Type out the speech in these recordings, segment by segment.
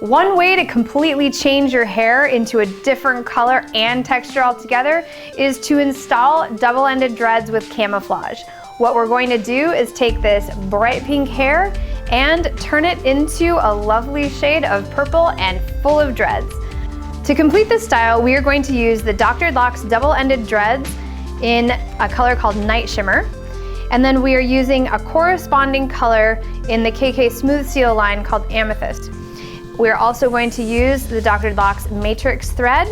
One way to completely change your hair into a different color and texture altogether is to install double-ended dreads with Camouflage. What we're going to do is take this bright pink hair and turn it into a lovely shade of purple and full of dreads. To complete this style, we are going to use the Dr. Dreadlocks double-ended dreads in a color called Night Shimmer. And then we are using a corresponding color in the KK Smooth Seal line called Amethyst. We're also going to use the Dr. Dreadlocks Matrix thread.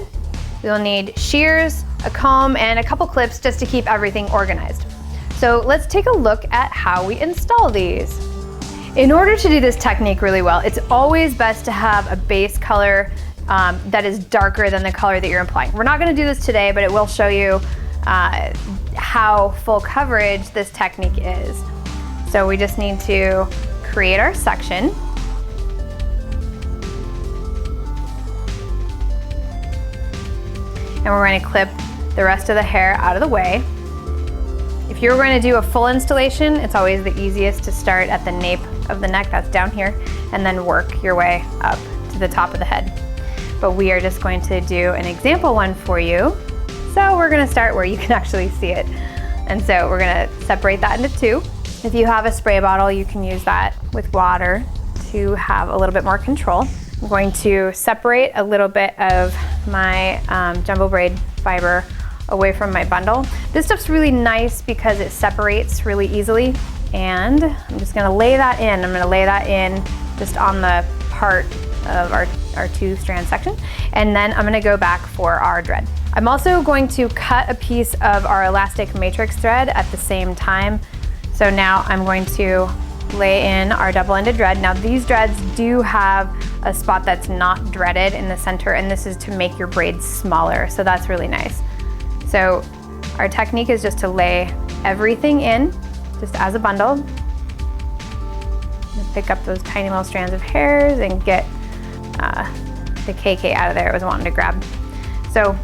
We'll need shears, a comb, and a couple clips just to keep everything organized. So let's take a look at how we install these. In order to do this technique really well, it's always best to have a base color that is darker than the color that you're applying. We're not going to do this today, but it will show you how full coverage this technique is. So we just need to create our section. And we're going to clip the rest of the hair out of the way. If you're going to do a full installation, it's always the easiest to start at the nape of the neck, that's down here, and then work your way up to the top of the head. But we are just going to do an example one for you. So we're going to start where you can actually see it. And so we're going to separate that into two. If you have a spray bottle, you can use that with water to have a little bit more control. I'm going to separate a little bit of my jumbo braid fiber away from my bundle. This stuff's really nice because it separates really easily, and I'm just gonna lay that in. I'm gonna lay that in just on the part of our two-strand section, and then I'm gonna go back for our dread. I'm also going to cut a piece of our elastic matrix thread at the same time. So now I'm going to lay in our double-ended dread. Now these dreads do have a spot that's not dreaded in the center, and this is to make your braids smaller, so that's really nice. So our technique is just to lay everything in, just as a bundle. Pick up those tiny little strands of hairs and get the KK out of there it was wanting to grab. So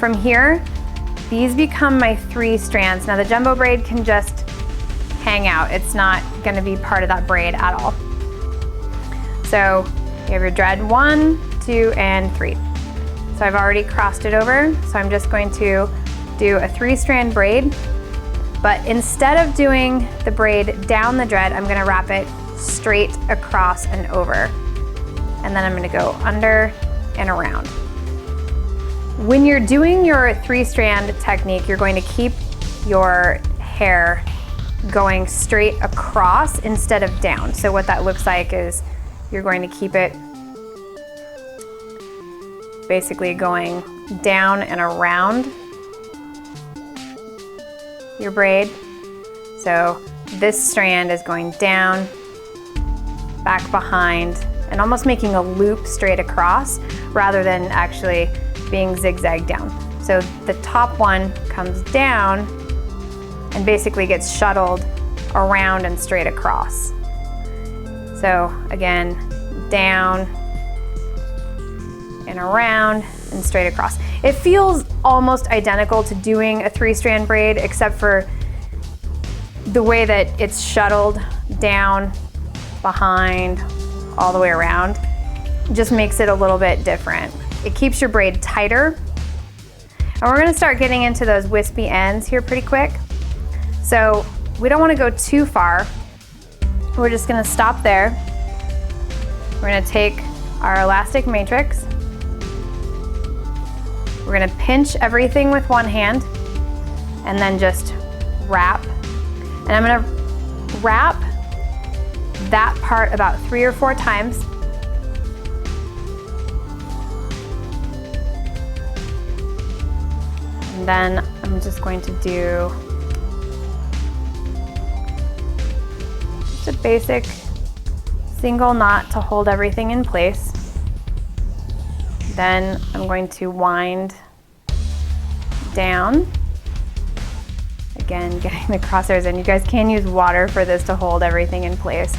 from here, these become my 3 strands. Now the jumbo braid can just hang out. It's not gonna be part of that braid at all. So you have your dread 1, 2, and 3. So I've already crossed it over, so I'm just going to do a 3-strand braid, but instead of doing the braid down the dread, I'm gonna wrap it straight across and over. And then I'm gonna go under and around. When you're doing your 3-strand technique, you're going to keep your hair going straight across instead of down. So what that looks like is you're going to keep it basically going down and around your braid. So this strand is going down, back behind, and almost making a loop straight across rather than actually being zigzag down. So the top one comes down and basically gets shuttled around and straight across. So again, down and around and straight across. It feels almost identical to doing a 3-strand braid, except for the way that it's shuttled down, behind, all the way around. It just makes it a little bit different. It keeps your braid tighter. And we're gonna start getting into those wispy ends here pretty quick. So we don't wanna go too far. We're just gonna stop there. We're gonna take our elastic matrix. We're gonna pinch everything with one hand and then just wrap. And I'm gonna wrap that part about 3 or 4 times. And then I'm just going to do just a basic single knot to hold everything in place. Then I'm going to wind down. Again, getting the crosshairs in. You guys can use water for this to hold everything in place.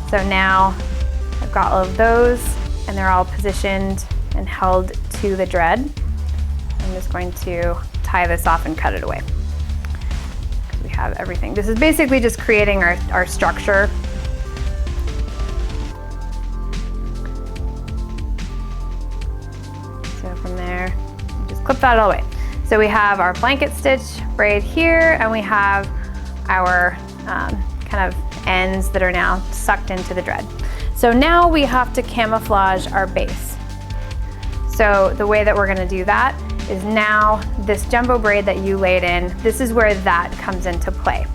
So now I've got all of those and they're all positioned and held to the dread. I'm just going to tie this off and cut it away. We have everything. This is basically just creating our structure clip that all the way. So we have our blanket stitch braid here, and we have our kind of ends that are now sucked into the dread. So now we have to camouflage our base. So the way that we're gonna do that is now this jumbo braid that you laid in, this is where that comes into play.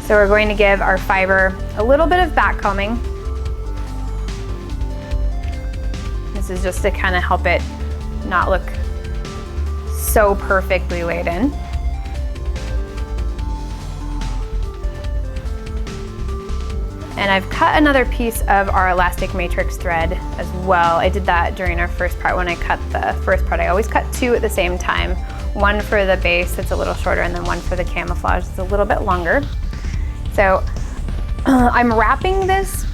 So we're going to give our fiber a little bit of back combing. This is just to kind of help it not look so perfectly laid in. And I've cut another piece of our elastic matrix thread as well. I did that during our first part when I cut the first part. I always cut two at the same time. One for the base that's a little shorter, and then one for the camouflage that's a little bit longer. So I'm wrapping this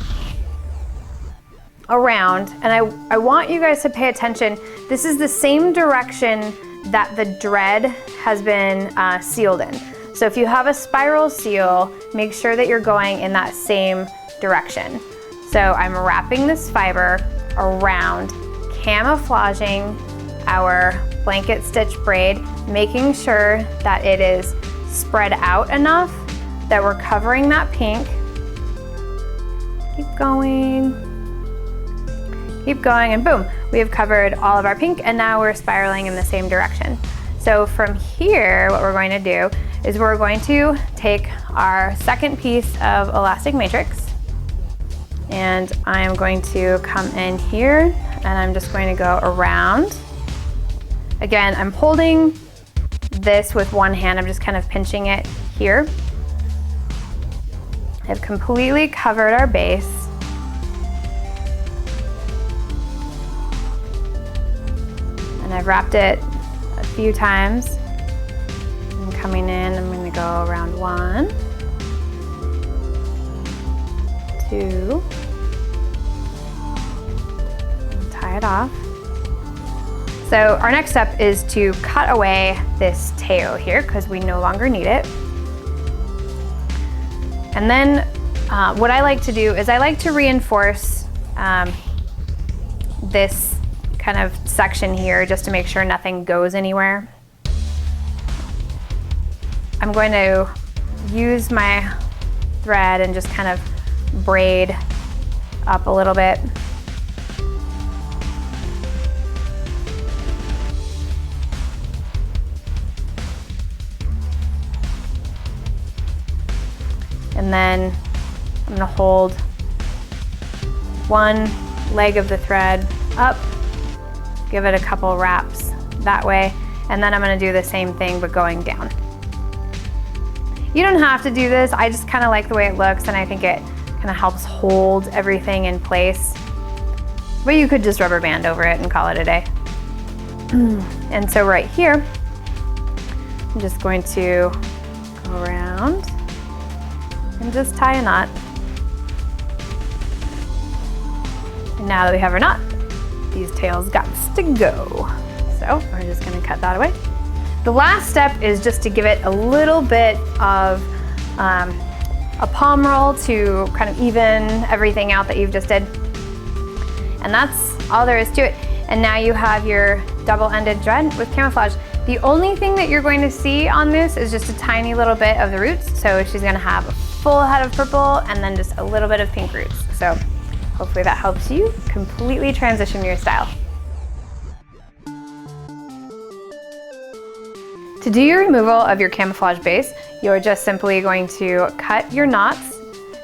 around, and I want you guys to pay attention. This is the same direction that the dread has been sealed in. So if you have a spiral seal, make sure that you're going in that same direction. So I'm wrapping this fiber around, camouflaging our blanket stitch braid, making sure that it is spread out enough that we're covering that pink. Keep going, and boom, we have covered all of our pink, and now we're spiraling in the same direction. So from here, what we're going to do is we're going to take our second piece of elastic matrix, and I am going to come in here, and I'm just going to go around. Again, I'm holding this with one hand, I'm just kind of pinching it here. I've completely covered our base. And I've wrapped it a few times. I'm coming in, I'm going to go around 1, 2, and tie it off. So our next step is to cut away this tail here because we no longer need it. And then what I like to do is I like to reinforce this kind of section here just to make sure nothing goes anywhere. I'm going to use my thread and just kind of braid up a little bit. And then I'm going to hold one leg of the thread up, give it a couple wraps that way, and then I'm going to do the same thing but going down. You don't have to do this, I just kind of like the way it looks, and I think it kind of helps hold everything in place. But you could just rubber band over it and call it a day. And so right here, I'm just going to go around and just tie a knot. And now that we have our knot, these tails got to go. So we're just gonna cut that away. The last step is just to give it a little bit of a palm roll to kind of even everything out that you've just did. And that's all there is to it. And now you have your double-ended dread with camouflage. The only thing that you're going to see on this is just a tiny little bit of the roots. So she's gonna have a full head of purple and then just a little bit of pink roots. So hopefully that helps you completely transition your style. To do your removal of your camouflage base, you're just simply going to cut your knots,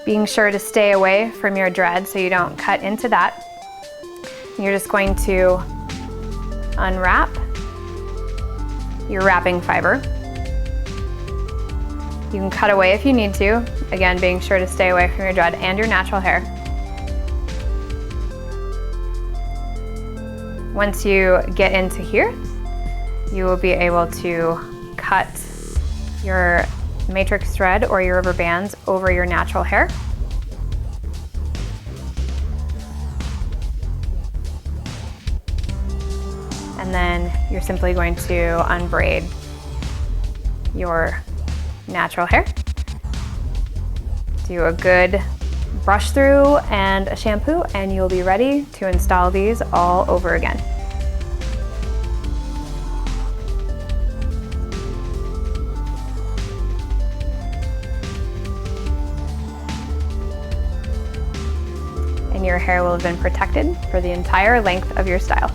being sure to stay away from your dread so you don't cut into that. You're just going to unwrap your wrapping fiber. You can cut away if you need to, again being sure to stay away from your dread and your natural hair. Once you get into here, you will be able to cut your matrix thread or your rubber bands over your natural hair. And then you're simply going to unbraid your natural hair. Do a good brush through and a shampoo, and you'll be ready to install these all over again. your hair will have been protected for the entire length of your style.